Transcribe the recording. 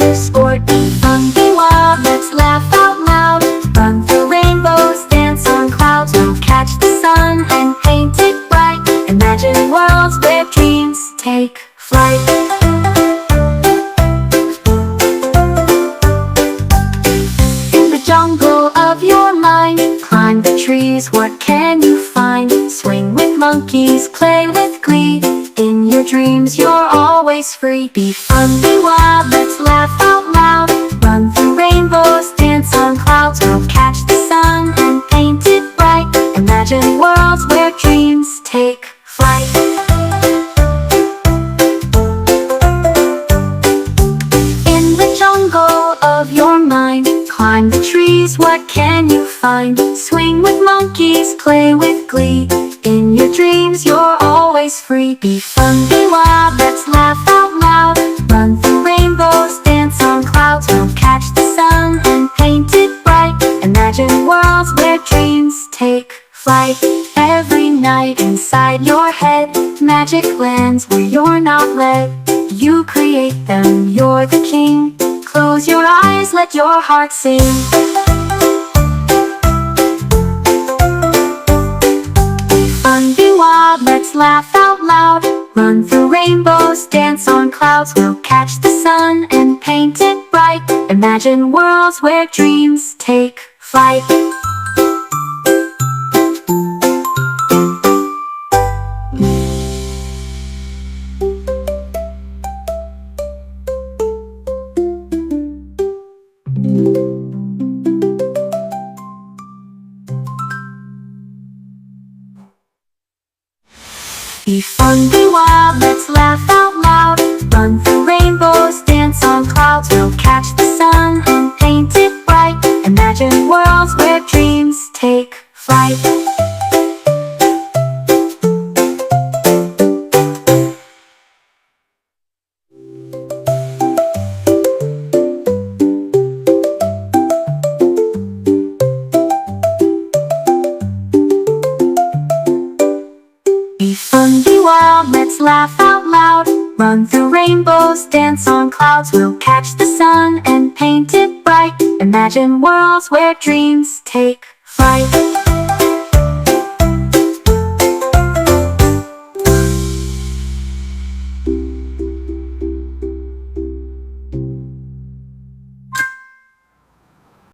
new sport. Be fun, be wild, let's laugh out loud. Run through rainbows, dance on clouds. We'll catch the sun and paint it bright. Imagine worlds where dreams take flight. In the jungle of your mind, climb the trees, what can you find? Swing with monkeys, play with glee. In your dreams you're always free. Be fun, be wild, let's laugh out loud. Run through rainbows, dance on clouds. We'll catch the sun and paint it bright. Imagine worlds where dreams take flight. In the jungle of your mind, climb the trees, what can you find? Swing with monkeys, play with glee. In your dreams you're always free. Be fun, be wild, let's laugh out loud. Run through rainbows, dance on clouds. We'll catch the sun and paint it bright. Imagine worlds where dreams take flight. Every night inside your head, magic lands where you're not led. You create them, you're the king. Close your eyes, let your heart sing. Be fun, be wild, let's laugh out loud. Run through rainbows, dance on clouds. We'll catch the sun and paint it bright. Imagine worlds where dreams take flight. Be fun, be wild, let's laugh out loud. Run through rainbows, dance on clouds. We'll catch the sun and paint it bright. Imagine worlds where dreams take flight. Be fun, be wild, let's laugh out loud. Run through rainbows, dance on clouds. We'll catch the sun and paint it bright. Imagine worlds where dreams take flight.